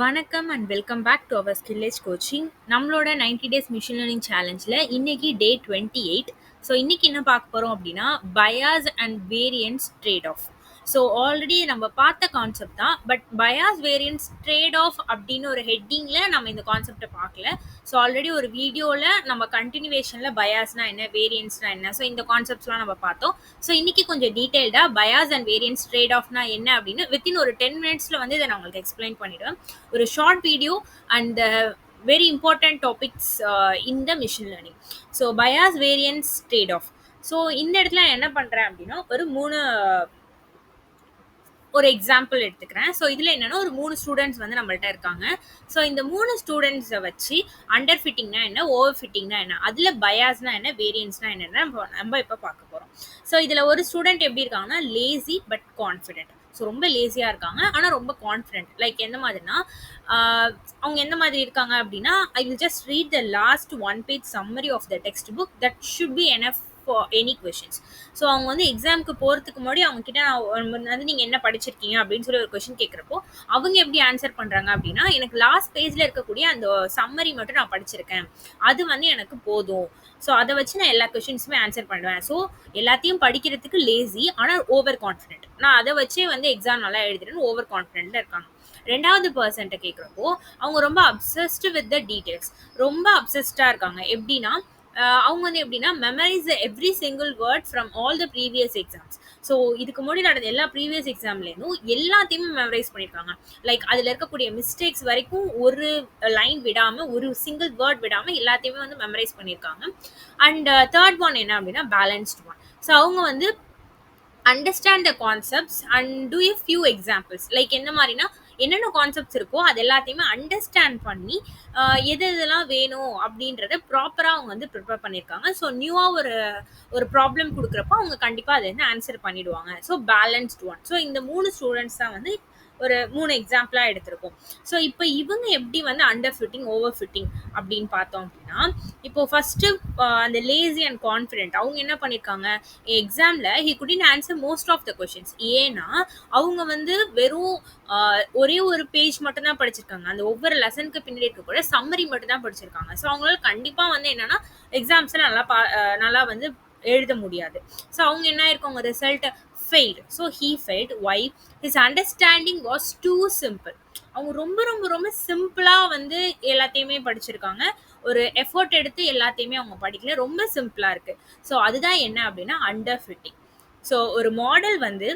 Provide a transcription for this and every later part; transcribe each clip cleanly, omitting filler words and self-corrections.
வணக்கம் and welcome back to our skillage coaching. நம்மளோட 90 days machine learning சேலஞ்சில் இன்னைக்கு டே 28. So இன்னைக்கு என்ன பார்க்க போகிறோம் அப்படின்னா bias and variance trade off. So already நம்ம பார்த்த கான்செப்ட் தான், but bias variance trade off அப்படின்னு ஒரு ஹெட்டிங்கில் நம்ம இந்த கான்செப்டை பார்க்கல. ஸோ ஆல்ரெடி ஒரு வீடியோவில் நம்ம கண்டினியூவேஷனில் பயாஸ்னா என்ன, வேரியன்ஸ்னா என்ன, ஸோ இந்த கான்செப்ட்ஸ்லாம் நம்ம பார்த்தோம். ஸோ இன்னைக்கு கொஞ்சம் டீட்டெயில்டாக பயாஸ் அண்ட் வேரியன்ஸ் ட்ரேட் ஆஃப்னா என்ன அப்படின்னு வித்தின் ஒரு 10 மினிட்ஸில் வந்து இதை நான் உங்களுக்கு எக்ஸ்பிளைன் பண்ணிடுவேன். ஒரு short video and very important topics in the machine learning. So bias variance trade off. So இந்த இடத்துல என்ன பண்ணுறேன் அப்படின்னா ஒரு எக்ஸாம்பிள் எடுத்துக்கிறேன். ஸோ இதில் என்னென்னா ஒரு 3 ஸ்டூடெண்ட்ஸ் வந்து நம்மள்ட்ட இருக்காங்க. ஸோ இந்த 3 ஸ்டூடெண்ட்ஸை வச்சு அண்டர் ஃபிட்டிங்னா என்ன, ஓவர் ஃபிட்டிங்னா என்ன, அதில் பயாஸ்னா என்ன, வேரியன்ஸ்னா என்னென்ன நம்ம இப்போ பார்க்க போகிறோம். ஸோ இதில் ஒரு ஸ்டூடெண்ட் எப்படி இருக்காங்கன்னா லேசி பட் கான்ஃபிடென்ட். ஸோ ரொம்ப லேசியாக இருக்காங்க ஆனால் ரொம்ப கான்ஃபிடென்ட். லைக் எந்த மாதிரினா அவங்க எந்த மாதிரி இருக்காங்க அப்படின்னா, I will just read the last 1 page summary of the text book that should be enough for any questions. So அவங்க வந்து எக்ஸாமுக்கு போகிறதுக்கு முன்னாடி அவங்க கிட்ட வந்து நீங்கள் என்ன படிச்சிருக்கீங்க அப்படின்னு சொல்லி ஒரு கொஷின் கேட்குறப்போ அவங்க எப்படி ஆன்சர் பண்ணுறாங்க அப்படின்னா, எனக்கு லாஸ்ட் பேஜில் இருக்கக்கூடிய அந்த சம்மரி மட்டும் நான் படிச்சிருக்கேன், அது வந்து எனக்கு போதும், ஸோ அதை வச்சு நான் எல்லா கொஷின்ஸுமே ஆன்சர் பண்ணுவேன். ஸோ எல்லாத்தையும் படிக்கிறதுக்கு லேசி ஆனால் ஓவர் கான்ஃபிடென்ட், நான் அதை வச்சே வந்து எக்ஸாம் நல்லா எழுதுறேன்னு ஓவர் கான்ஃபிடென்ட்டில் இருக்காங்க. ரெண்டாவது பர்சன்ட்டை கேட்குறப்போ அவங்க ரொம்ப அப்சஸ்டு வித் த டீட்டெயில்ஸ், ரொம்ப அப்சஸ்டாக இருக்காங்க. எப்படின்னா அவங்க வந்து எப்படின்னா memorise every single word from all the previous exams. So இதுக்கு முன்னாடி நடந்த எல்லா ப்ரீவியஸ் எக்ஸாம்லேருந்தும் எல்லாத்தையுமே மெமரைஸ் பண்ணியிருக்காங்க. லைக் அதில் இருக்கக்கூடிய மிஸ்டேக்ஸ் வரைக்கும் ஒரு லைன் விடாமல், ஒரு சிங்கிள் வேர்ட் விடாமல் எல்லாத்தையுமே வந்து மெமரைஸ் பண்ணியிருக்காங்க. அண்ட் தேர்ட் ஒன் என்ன அப்படின்னா பேலன்ஸ்ட் ஒன். ஸோ அவங்க வந்து understand the concepts and do a few examples. Like என்ன மாதிரினா என்னென்ன கான்செப்ட்ஸ் இருக்கோ அது எல்லாத்தையுமே அண்டர்ஸ்டாண்ட் பண்ணி எது எதெல்லாம் வேணும் அப்படின்றத ப்ராப்பராக அவங்க வந்து ப்ரிப்பேர் பண்ணியிருக்காங்க. ஸோ நியூவாக ஒரு ப்ராப்ளம் கொடுக்குறப்போ அவங்க கண்டிப்பாக அதை வந்து ஆன்சர் பண்ணிடுவாங்க. So balanced one. ஸோ இந்த 3 ஸ்டூடெண்ட்ஸ் தான் வந்து ஒரு 3 எக்ஸாம்பிளாக எடுத்திருக்கோம். ஸோ இப்போ இவங்க எப்படி வந்து அண்டர் ஃபிட்டிங் ஓவர் ஃபிட்டிங் அப்படின்னு பார்த்தோம் அப்படின்னா, இப்போ ஃபஸ்ட்டு அந்த லேசி அண்ட் கான்ஃபிடென்ட் அவங்க என்ன பண்ணியிருக்காங்க, எக்ஸாமில் he couldn't answer most of the questions. ஏன்னா அவங்க வந்து வெறும் ஒரே ஒரு பேஜ் மட்டும் தான் படிச்சிருக்காங்க. அந்த ஒவ்வொரு லெசனுக்கு பின்னாடி இருக்கக்கூட சம்மரி மட்டும் தான் படிச்சிருக்காங்க. ஸோ அவங்களால கண்டிப்பாக வந்து என்னன்னா எக்ஸாம்ஸில் நல்லா வந்து எழுத முடியாது. ஸோ அவங்க என்ன ஆயிருக்காங்க, result failed. So he failed. Why? His understanding was too simple. அவங்க ரொம்ப ரொம்ப ரொம்ப சிம்பிளாக வந்து எல்லாத்தையுமே படிச்சிருக்காங்க. ஒரு எஃபோர்ட் எடுத்து எல்லாத்தையுமே அவங்க படிக்கல, ரொம்ப சிம்பிளாக இருக்குது. ஸோ அதுதான் என்ன அப்படின்னா அண்டர் ஃபிட்டிங். ஸோ ஒரு மாடல் வந்து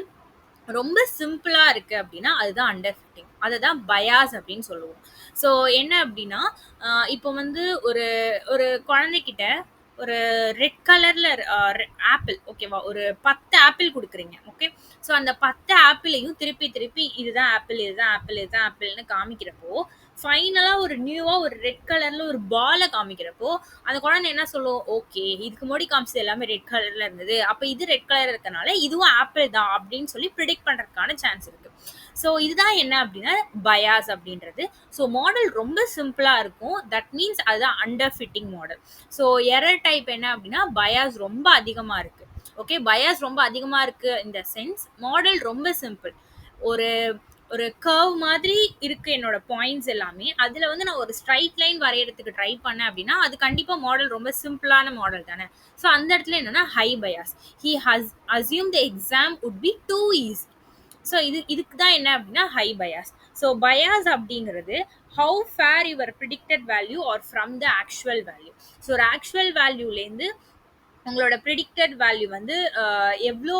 ரொம்ப சிம்பிளாக இருக்குது அப்படின்னா அதுதான் அண்டர் ஃபிட்டிங், அதை தான் பயாஸ் அப்படின்னு சொல்லுவோம். ஸோ என்ன அப்படின்னா இப்போ வந்து ஒரு ஒரு குழந்தைகிட்ட ஒரு ரெட் கலரில் ஆப்பிள், ஓகேவா, ஒரு 10 ஆப்பிள் கொடுக்குறீங்க, ஓகே. ஸோ அந்த 10 ஆப்பிளையும் திருப்பி திருப்பி இதுதான் ஆப்பிள், இதுதான் ஆப்பிள், இதுதான் ஆப்பிள்னு காமிக்கிறப்போ ஃபைனலாக ஒரு நியூவாக ஒரு ரெட் கலரில் ஒரு பாலை காமிக்கிறப்போ அந்த குழந்தை என்ன சொல்லும், ஓகே இதுக்கு முன்னாடி காமிச்சது எல்லாமே ரெட் கலரில் இருந்தது, அப்போ இது ரெட் கலர் இருக்கனால இதுவும் ஆப்பிள் தான் அப்படின்னு சொல்லி ப்ரிடிக்ட் பண்ணுறதுக்கான சான்ஸ் இருக்குது. ஸோ இதுதான் என்ன அப்படின்னா பயாஸ் அப்படின்றது. ஸோ மாடல் ரொம்ப சிம்பிளாக இருக்கும், தட் மீன்ஸ் அதுதான் under fitting model. So error type என்ன அப்படின்னா பயாஸ் ரொம்ப அதிகமாக இருக்குது, ஓகே. பயாஸ் ரொம்ப அதிகமாக இருக்குது இந்த சென்ஸ், மாடல் ரொம்ப சிம்பிள். ஒரு ஒரு கர்வ் மாதிரி இருக்கு என்னோட பாயிண்ட்ஸ் எல்லாமே, அதில் வந்து நான் ஒரு ஸ்ட்ரைட் லைன் வரையறதுக்கு ட்ரை பண்ணேன் அப்படின்னா அது கண்டிப்பாக மாடல் ரொம்ப சிம்பிளான மாடல் தானே. ஸோ அந்த இடத்துல என்னன்னா high bias. He has assume the exam would be too easy. So இதுக்கு தான் என்ன அப்படின்னா ஹை பயாஸ். ஸோ பயாஸ் அப்படிங்கிறது how far your predicted value are from the actual value. So ஒரு ஆக்சுவல் வேல்யூலேருந்து உங்களோட ப்ரிடிக்டட் வேல்யூ வந்து எவ்வளோ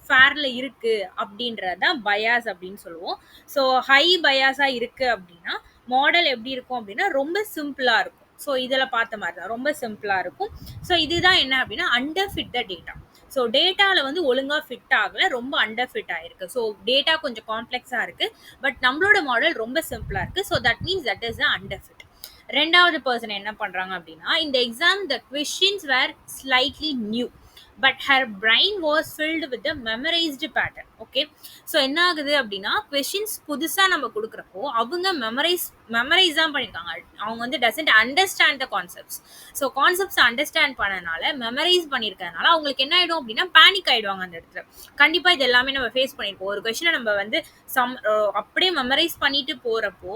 ஃபேரில் இருக்குது அப்படின்றது தான் பயாஸ் அப்படின்னு சொல்லுவோம். ஸோ ஹை பயாஸாக இருக்குது அப்படின்னா மாடல் எப்படி இருக்கும் அப்படின்னா ரொம்ப சிம்பிளாக இருக்கும். ஸோ இதில் பார்த்த மாதிரி தான் ரொம்ப சிம்பிளாக இருக்கும். ஸோ இதுதான் என்ன அப்படின்னா underfit the data. So டேட்டாவில் வந்து ஒழுங்காக ஃபிட் ஆகலை, ரொம்ப அண்டர் ஃபிட் ஆகிருக்கு. ஸோ டேட்டா கொஞ்சம் காம்ப்ளெக்ஸாக இருக்குது, பட் நம்மளோட மாடல் ரொம்ப சிம்பிளாக இருக்குது. So that means that is the underfit. ரெண்டாவது பர்சன் என்ன பண்ணுறாங்க அப்படின்னா, இந்த exam the questions were slightly new but her brain was filled with memorised pattern. Okay, so என்ன ஆகுது அப்படின்னா கொஷின்ஸ் புதுசாக நம்ம கொடுக்குறப்போ அவங்க மெமரைஸ் தான் பண்ணியிருக்காங்க. அவங்க வந்து doesn't understand the concepts. So concepts understand பண்ணனால மெமரைஸ் பண்ணியிருக்கறதுனால அவங்களுக்கு என்ன ஆகிடும் அப்படின்னா பேனிக் ஆகிடுவாங்க அந்த இடத்துல. கண்டிப்பாக இது எல்லாமே நம்ம ஃபேஸ் பண்ணியிருப்போம். ஒரு கொஷினை நம்ம வந்து அப்படியே மெமரைஸ் பண்ணிட்டு போகிறப்போ,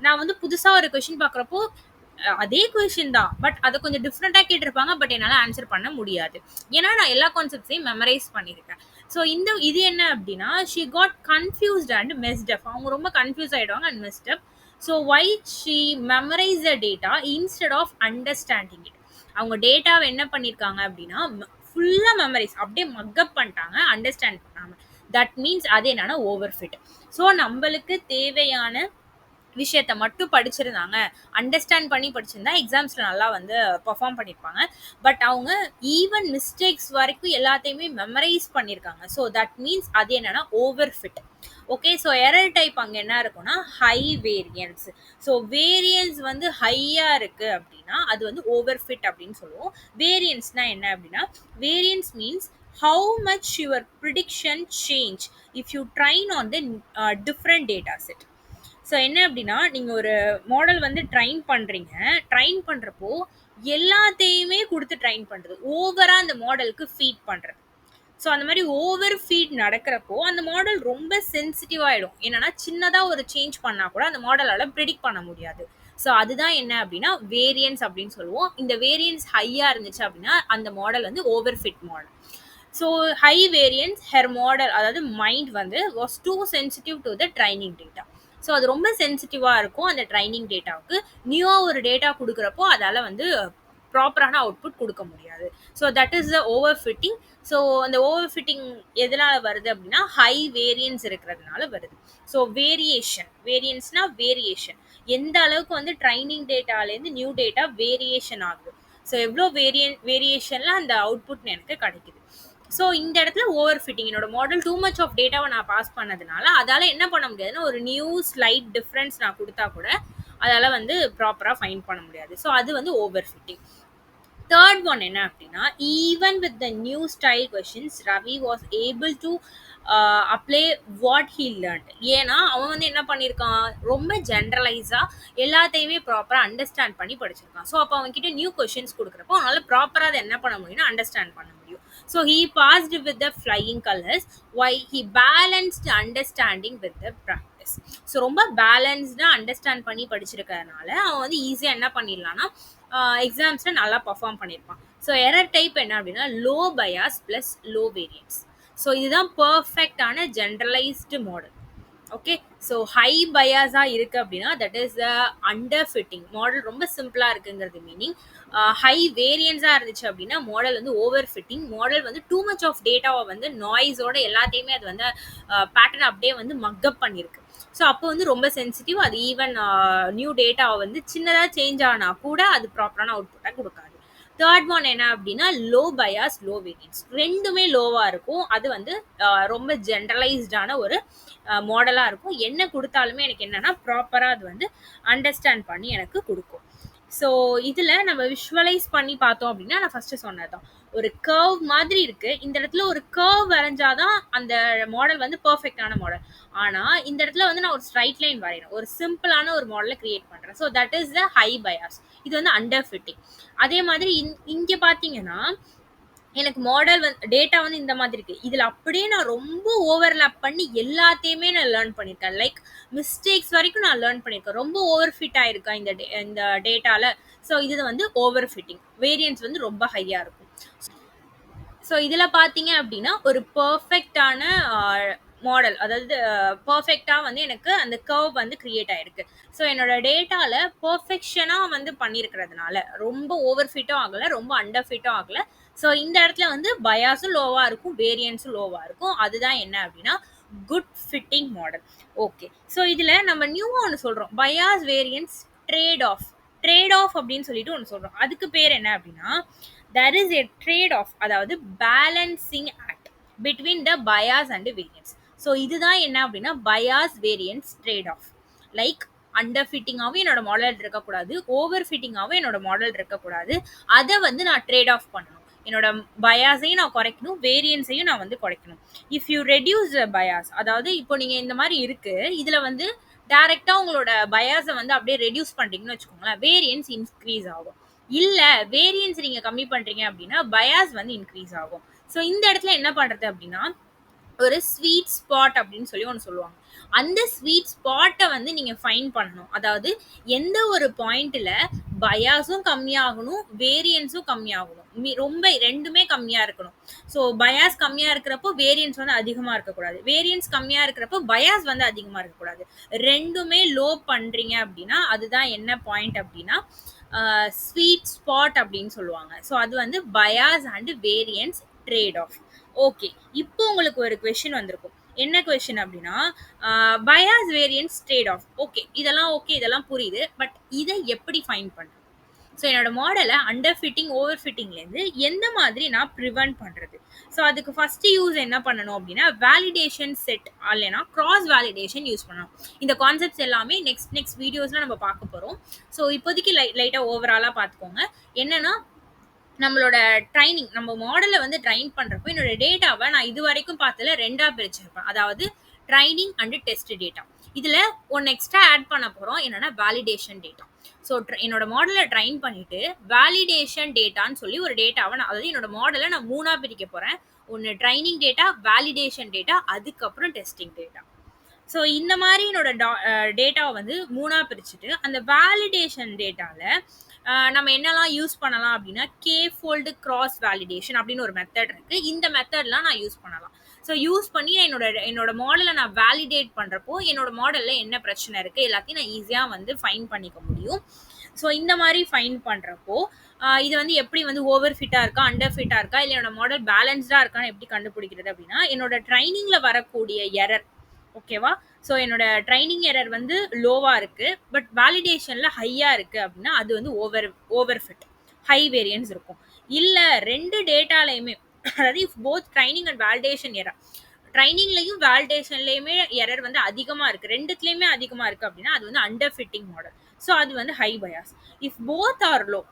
நான் வந்து புதுசாக ஒரு கொஷின் பார்க்குறப்போ அதே கொஷின் தான், பட் அதை கொஞ்சம் டிஃப்ரெண்டா கேட்டிருப்பாங்க, பட் என்னால ஆன்சர் பண்ண முடியாது. ஏன்னா நான் எல்லா கான்செப்ட்ஸையும் மெமரைஸ் பண்ணியிருக்கேன். ஸோ இது என்ன அப்படின்னா she got confused and messed up. அவங்க ரொம்ப கன்ஃபியூஸ் ஆயிடுவாங்க and messed up. So why she memorise the data instead of understanding it. அவங்க டேட்டாவை என்ன பண்ணியிருக்காங்க அப்படின்னா ஃபுல்லா மெமரைஸ் அப்படியே மக்கப் பண்ணிட்டாங்க, அண்டர்ஸ்டாண்ட் பண்ணாம. தட் மீன்ஸ் அது என்னன்னா ஓவர் ஃபிட். ஸோ நம்மளுக்கு தேவையான விஷயத்த மட்டும் படிச்சிருந்தாங்க, அண்டர்ஸ்டாண்ட் பண்ணி படிச்சிருந்தா எக்ஸாம்ஸ்ல நல்லா வந்து பெர்ஃபார்ம் பண்ணியிருப்பாங்க. பட் அவங்க ஈவன் மிஸ்டேக்ஸ் வரைக்கும் எல்லாத்தையுமே மெமரைஸ் பண்ணியிருக்காங்க. ஸோ தட் மீன்ஸ் அது என்னன்னா over fit. Okay, so error type அங்கே என்ன இருக்குன்னா ஹை வேரியன்ஸ். ஸோ வேரியன்ஸ் வந்து ஹையா இருக்கு அப்படின்னா அது வந்து ஓவர் ஃபிட் அப்படின்னு சொல்லுவோம். வேரியன்ஸ்னா என்ன அப்படின்னா variance means how much your prediction change if you train on the different data set. So என்ன அப்படின்னா நீங்கள் ஒரு மாடல் வந்து ட்ரைன் பண்ணுறீங்க, ட்ரைன் பண்ணுறப்போ எல்லாத்தையுமே கொடுத்து ட்ரைன் பண்ணுறது, ஓவராக அந்த மாடலுக்கு ஃபீட் பண்ணுறது. ஸோ அந்த மாதிரி ஓவர் ஃபீட் நடக்கிறப்போ அந்த மாடல் ரொம்ப சென்சிட்டிவ் ஆகிடும். என்னன்னா சின்னதாக ஒரு சேஞ்ச் பண்ணால் கூட அந்த மாடலால் ப்ரிடிக்ட் பண்ண முடியாது. ஸோ அதுதான் என்ன அப்படின்னா வேரியன்ஸ் அப்படின்னு சொல்லுவோம். இந்த வேரியன்ஸ் ஹையாக இருந்துச்சு அப்படின்னா அந்த மாடல் வந்து over fit model. So high variance her model, அதாவது மைண்ட் வந்து was too sensitive to the training data. So அது ரொம்ப சென்சிட்டிவாக இருக்கும் அந்த ட்ரைனிங் டேட்டாவுக்கு. நியூவாக ஒரு டேட்டா கொடுக்குறப்போ அதால் வந்து ப்ராப்பரான அவுட்புட் கொடுக்க முடியாது. So that is the over fitting. So அந்த ஓவர் ஃபிட்டிங் எதனால் வருது அப்படின்னா ஹை வேரியன்ஸ் இருக்கிறதுனால வருது. ஸோ வேரியன்ஸ்னா வேரியேஷன், எந்த அளவுக்கு வந்து ட்ரைனிங் டேட்டாலேருந்து நியூ டேட்டா வேரியேஷன் ஆகுது. ஸோ எவ்வளோ வேரியேஷனில் அந்த அவுட்புட் எனக்கு கிடைக்குது. ஸோ இந்த இடத்துல ஓவர் ஃபிட்டிங், என்னோட மாடல் டூ மச் ஆஃப் டேட்டாவை நான் பாஸ் பண்ணதுனால அதால் என்ன பண்ண முடியாதுன்னா ஒரு நியூ ஸ்லைட் டிஃப்ரென்ஸ் நான் கொடுத்தா கூட அதால் வந்து ப்ராப்பராக ஃபைண்ட் பண்ண முடியாது. ஸோ அது வந்து ஓவர் ஃபிட்டிங். தேர்ட் ஒன் என்ன அப்படின்னா even with the new style questions Ravi was able to apply what he learnt. ஏன்னா அவன் வந்து என்ன பண்ணியிருக்கான், ரொம்ப ஜென்ரலைஸாக எல்லாத்தையுமே ப்ராப்பராக அண்டர்ஸ்டாண்ட் பண்ணி படிச்சிருக்கான். ஸோ அப்போ அவன்கிட்ட நியூ கொஷின்ஸ் கொடுக்குறப்போ அவனால் ப்ராப்பராக அதை என்ன பண்ண முடியும்னா அண்டர்ஸ்டாண்ட் பண்ண முடியும். So he passed with the flying colors while he balanced understanding with the practice. So ரொம்ப பேலன்ஸ்டாக அண்டர்ஸ்டாண்ட் பண்ணி படிச்சிருக்கிறதுனால அவன் வந்து ஈஸியாக என்ன பண்ணிடலாம்னா எக்ஸாம்ஸில் நல்லா பர்ஃபார்ம் பண்ணியிருப்பான். ஸோ எரர் டைப் என்ன அப்படின்னா low bias plus low variance. So இதுதான் பர்ஃபெக்டான generalised model. Okay, so high பயாஸாக இருக்குது அப்படின்னா that is the underfitting model. ரொம்ப சிம்பிளாக இருக்குங்கிறது மீனிங். ஹை வேரியன்ஸாக இருந்துச்சு அப்படின்னா மாடல் வந்து ஓவர் ஃபிட்டிங். மாடல் வந்து டூ மச் ஆஃப் டேட்டாவை வந்து நாய்ஸோட எல்லாத்தையுமே அது வந்து பேட்டர்ன் அப்படியே வந்து மக்கப் பண்ணியிருக்கு. ஸோ அப்போ வந்து ரொம்ப சென்சிட்டிவ். அது ஈவன் நியூ டேட்டாவை வந்து சின்னதாக சேஞ்ச் ஆனால் கூட அது ப்ராப்பரான அவுட்புட்டாக கொடுக்காது. தேர்ட் ஒன் என்ன அப்படின்னா லோ பயாஸ் லோ வேரியன்ஸ். ரெண்டுமே லோவாக இருக்கும். அது வந்து ரொம்ப ஜென்ரலைஸ்டான ஒரு மாடலாக இருக்கும். என்ன கொடுத்தாலுமே எனக்கு என்னென்னா ப்ராப்பராக அது வந்து அண்டர்ஸ்டாண்ட் பண்ணி எனக்கு கொடுக்கும். ஸோ இதில் நம்ம விஷுவலைஸ் பண்ணி பார்த்தோம் அப்படின்னா நான் ஃபஸ்ட்டு சொன்னது தான், ஒரு கர்வ் மாதிரி இருக்குது. இந்த இடத்துல ஒரு கர்வ் வரைஞ்சாதான் அந்த மாடல் வந்து பர்ஃபெக்டான மாடல். ஆனால் இந்த இடத்துல வந்து நான் ஒரு ஸ்ட்ரைட் லைன் வரைகிறேன், ஒரு சிம்பிளான ஒரு மாடலை கிரியேட் பண்ணுறேன். So that is the high bias. இது வந்து அண்டர் ஃபிட்டிங். அதே மாதிரி இங்கே பார்த்தீங்கன்னா எனக்கு மாடல் வந்து டேட்டா வந்து இந்த மாதிரி இருக்குது. இதில் அப்படியே நான் ரொம்ப ஓவர்லேப் பண்ணி எல்லாத்தையுமே நான் லேர்ன் பண்ணியிருக்கேன். லைக் மிஸ்டேக்ஸ் வரைக்கும் நான் லேர்ன் பண்ணியிருக்கேன். ரொம்ப ஓவர் ஃபிட் ஆகிருக்கேன் இந்த டேட்டாவில். ஸோ இது வந்து ஓவர் ஃபிட்டிங். வேரியன்ஸ் வந்து ரொம்ப ஹையாக இருக்கும். ஸோ இதில் பார்த்தீங்க அப்படின்னா ஒரு பர்ஃபெக்டான மாடல், அதாவது பர்ஃபெக்டாக வந்து எனக்கு அந்த கர்வ் வந்து கிரியேட் ஆகிருக்கு. ஸோ என்னோட டேட்டாவில் பர்ஃபெக்ஷனாக வந்து பண்ணியிருக்கிறதுனால ரொம்ப ஓவர் ஃபிட்டும் ஆகலை, ரொம்ப அண்டர் ஃபிட்டும் ஆகலை. ஸோ இந்த இடத்துல வந்து பயாஸும் லோவாக இருக்கும், வேரியன்ஸும் லோவாக இருக்கும். அதுதான் என்ன அப்படின்னா good fitting model. Okay, so இதில் நம்ம நியூவாக ஒன்று சொல்கிறோம், bias variance trade off. Trade off அப்படின்னு சொல்லிட்டு ஒன்று சொல்கிறோம். அதுக்கு பேர் என்ன அப்படின்னா there is a trade off, அதாவது balancing act between the bias and variance. So இதுதான் என்ன அப்படின்னா bias variance trade off. Like அண்டர் ஃபிட்டிங்காகவும் என்னோட மாடல் இருக்கக்கூடாது, ஓவர் ஃபிட்டிங்காகவும் என்னோட மாடல் இருக்கக்கூடாது. அதை வந்து நான் ட்ரேட் ஆஃப் பண்ணணும். என்னோட பயாஸையும் நான் குறைக்கணும், வேரியன்ஸையும் நான் வந்து குறைக்கணும். இஃப் யூ ரெடியூஸ் பயாஸ், அதாவது இப்போ நீங்க இந்த மாரி இருக்கு. இதுல வந்து டைரக்ட்டா உங்களோட பயாஸ வந்து அப்படியே ரெடியூஸ் பண்றீங்கன்னு வச்சுக்கோங்களேன். வேரியன்ஸ் இன்கிரீஸ் ஆகும். இல்ல வேரியன்ஸ் நீங்க கம்மி பண்றீங்க அப்படின்னா, பயாஸ் வந்து இன்கிரீஸ் ஆகும். ஸோ இந்த இடத்துல என்ன பண்றது அப்படின்னா, ஒரு ஸ்வீட் ஸ்பாட் அப்படின்னு சொல்லி ஒண்ணு சொல்லுவாங்க. அந்த ஸ்வீட் ஸ்பாட்ட வந்து நீங்க ஃபைண்ட் பண்ணணும். அதாவது எந்த ஒரு பாயிண்ட்ல பயாஸும் கம்மியாகணும், வேரியன்ஸும் கம்மியாகணும். ரொம்ப 2மே கம்மியா இருக்கணும். ஸோ பயாஸ் கம்மியா இருக்கிறப்போ வேரியன்ஸ் வந்து அதிகமா இருக்கக்கூடாது. வேரியன்ஸ் கம்மியா இருக்கிறப்போ பயாஸ் வந்து அதிகமா இருக்கக்கூடாது. 2மே லோ பண்றீங்க அப்படின்னா, அதுதான் என்ன பாயிண்ட் அப்படின்னா, ஸ்வீட் ஸ்பாட் அப்படின்னு சொல்லுவாங்க. ஸோ அது வந்து bias and variance trade off. Okay. இப்போ உங்களுக்கு ஒரு கொஸ்டின் வந்திருக்கும். என்ன கொஸ்டின் அப்படின்னா, bias variance trade off. Okay. இதெல்லாம் ஓகே. இதெல்லாம் புரியுது. பட் இத எப்படி ஃபைண்ட் பண்றது? ஸோ என்னோட மாடல அண்டர் ஃபிட்டிங், ஓவர் ஃபிட்டிங்லேருந்து எந்த மாதிரி நான் ப்ரிவென்ட் பண்றது? ஸோ அதுக்கு ஃபர்ஸ்ட் யூஸ் என்ன பண்ணணும் அப்படின்னா, வேலிடேஷன் செட் இல்லைனா கிராஸ் வேலிடேஷன் யூஸ் பண்ணணும். இந்த கான்செப்ட்ஸ் எல்லாமே நெக்ஸ்ட் வீடியோஸ்ல நம்ம பார்க்க போறோம். ஸோ இப்போதைக்கு லைட்டா ஓவராலா பார்த்துக்கோங்க. என்னன்னா, நம்மளோட ட்ரைனிங், நம்ம மாடல வந்து ட்ரைன் பண்றப்போ என்னோட டேட்டாவை நான் இது வரைக்கும் பார்த்ததுல 2ஆ பிரிச்சிருப்பேன். அதாவது ட்ரைனிங் அண்ட் டெஸ்ட் டேட்டா. இதுல ஒன்னு எக்ஸ்ட்ரா ஆட் பண்ண போறோம். என்னன்னா வேலிடேஷன் டேட்டா. ஸோ என்னோட மாடலை ட்ரைன் பண்ணிட்டு வேலிடேஷன் டேட்டான்னு சொல்லி ஒரு டேட்டாவை அதாவது என்னோட மாடலை நான் 3ஆ பிரிக்க போறேன். ஒன்னு ட்ரைனிங் டேட்டா, வேலிடேஷன் டேட்டா, அதுக்கப்புறம் டெஸ்டிங் டேட்டா. ஸோ இந்த மாதிரி என்னோட டேட்டாவை வந்து 3ஆ பிரிச்சுட்டு அந்த வேலிடேஷன் டேட்டால நம்ம என்னெல்லாம் யூஸ் பண்ணலாம் அப்படின்னா, கே ஃபோல்டு கிராஸ் வேலிடேஷன் அப்படின்னு ஒரு மெத்தட் இருக்கு. இந்த மெத்தட்லாம் நான் யூஸ் பண்ணலாம். ஸோ யூஸ் பண்ணி என்னோட மாடலை நான் வேலிடேட் பண்றப்போ என்னோட மாடல்ல என்ன பிரச்சனை இருக்கு எல்லாத்தையும் நான் ஈஸியா வந்து ஃபைன் பண்ணிக்க முடியும். ஸோ இந்த மாதிரி ஃபைன் பண்றப்போ இது வந்து எப்படி வந்து ஓவர் ஃபிட்டா இருக்கா, அண்டர் ஃபிட்டா இருக்கா, இல்லை என்னோட மாடல் பேலன்ஸ்டா இருக்கான்னு எப்படி கண்டுபிடிக்கிறது அப்படின்னா, என்னோட ட்ரைனிங்ல வரக்கூடிய எரர். ஓகேவா? ஸோ என்னோட ட்ரைனிங் எரர் வந்து லோவா இருக்கு. பட் வேலிடேஷன்ல ஹையா இருக்கு அப்படின்னா அது வந்து ஓவர் ஃபிட், ஹை வேரியன்ஸ் இருக்கும். இல்ல 2 டேட்டாலையுமே அதாவது if both training and validation error, ட்ரைனிங்லயும் வேலிடேஷன்லயுமே எரர் வந்து அதிகமா இருக்கு, 2த்துலயுமே அதிகமா இருக்கு அப்படின்னா அது வந்து அண்டர் ஃபிட்டிங் மாடல். ஸோ அது வந்து high bias. If both are low,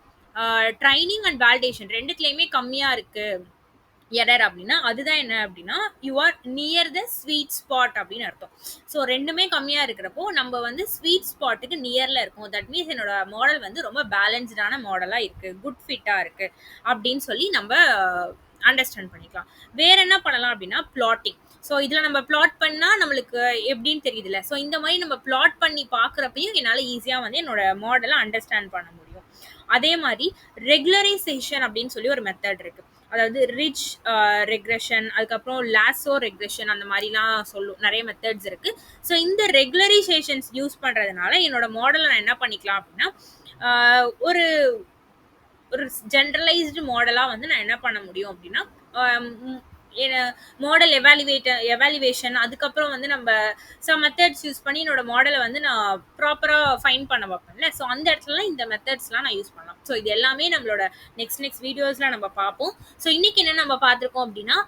training and validation 2த்துலயுமே கம்மியா இருக்கு எரர் அப்படின்னா அதுதான் என்ன அப்படின்னா, you are near the sweet spot அப்படின்னு அர்த்தம். ஸோ 2மே கம்மியா இருக்கிறப்போ நம்ம வந்து ஸ்வீட் ஸ்பாட்டுக்கு நியர்ல இருக்கும். தட் மீன்ஸ் என்னோட மாடல் வந்து ரொம்ப பேலன்ஸ்டான மாடலா இருக்கு, குட் ஃபிட்டா இருக்கு அப்படின்னு சொல்லி நம்ம அண்டர்ஸ்டாண்ட் பண்ணிக்கலாம். வேற என்ன பண்ணலாம் அப்படின்னா, பிளாட்டிங். ஸோ இதுல நம்ம பிளாட் பண்ணா நம்மளுக்கு எப்படின்னு தெரியுதுல்ல. ஸோ இந்த மாதிரி நம்ம பிளாட் பண்ணி பார்க்குறப்பையும் என்னால் ஈஸியா வந்து என்னோட மாடலை அண்டர்ஸ்டாண்ட் பண்ண முடியும். அதே மாதிரி ரெகுலரைசேஷன் அப்படின்னு சொல்லி ஒரு மெத்தட் இருக்கு. அதாவது ரிச் ரெக்ரெஷன், அதுக்கப்புறம் லாசோ ரெக்ரெஷன், அந்த மாதிரிலாம் நிறைய மெத்தட்ஸ் இருக்கு. ஸோ இந்த ரெகுலரைசேஷன்ஸ் யூஸ் பண்றதுனால என்னோட மாடலை நான் என்ன பண்ணிக்கலாம் அப்படின்னா, ஒரு ஒரு ஜென்ரலைஸ்டு மாடலா வந்து நான் என்ன பண்ண முடியும் அப்படின்னா, மாடல் எவாலுவேஷன், அதுக்கப்புறம் வந்து நம்ம சம் மெத்தட்ஸ் யூஸ் பண்ணி என்னோட மாடலை வந்து நான் ப்ராப்பரா ஃபைன் பண்ண வைப்பேன்ல. ஸோ அந்த இடத்துலலாம் இந்த மெத்தட்ஸ்லாம் நான் யூஸ் பண்ணலாம். ஸோ இது எல்லாமே நம்மளோட நெக்ஸ்ட் வீடியோஸ்ல நம்ம பார்ப்போம். ஸோ இன்னைக்கு என்ன நம்ம பார்த்துருக்கோம் அப்படின்னா,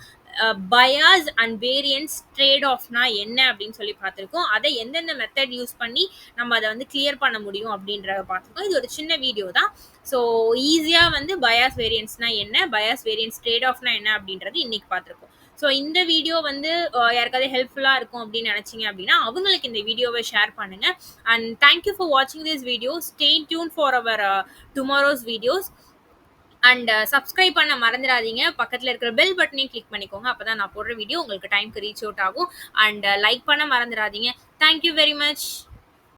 பயாஸ் அண்ட் வேரியன்ஸ் ட்ரேட் ஆஃப்னா என்ன அப்படின்னு சொல்லி பார்த்துருக்கோம். அதை எந்தெந்த மெத்தட் யூஸ் பண்ணி நம்ம அதை வந்து கிளியர் பண்ண முடியும் அப்படின்றத பார்த்துருக்கோம். இது ஒரு சின்ன வீடியோ தான். ஸோ ஈஸியாக வந்து பயாஸ் வேரியன்ஸ்னா என்ன, பயாஸ் வேரியன்ஸ் ட்ரேட் ஆஃப்னா என்ன அப்படின்றது இன்னைக்கு பார்த்துருக்கோம். ஸோ இந்த வீடியோ வந்து யாருக்காவது ஹெல்ப்ஃபுல்லாக இருக்கும் அப்படின்னு நினச்சிங்க அப்படின்னா அவங்களுக்கு இந்த வீடியோவை ஷேர் பண்ணுங்க. அண்ட் தேங்க்யூ ஃபார் வாட்சிங் this video. Stay tune for our tomorrow's videos. And subscribe பண்ண மறந்துடாதீங்க. பக்கத்தில் இருக்கிற பெல் பட்டனையும் கிளிக் பண்ணிக்கோங்க. அப்போ தான் நான் போடுற வீடியோ உங்களுக்கு டைமுக்கு ரீச் அவுட் ஆகும். அண்ட் லைக் பண்ண மறந்துடாதீங்க. Thank you very much.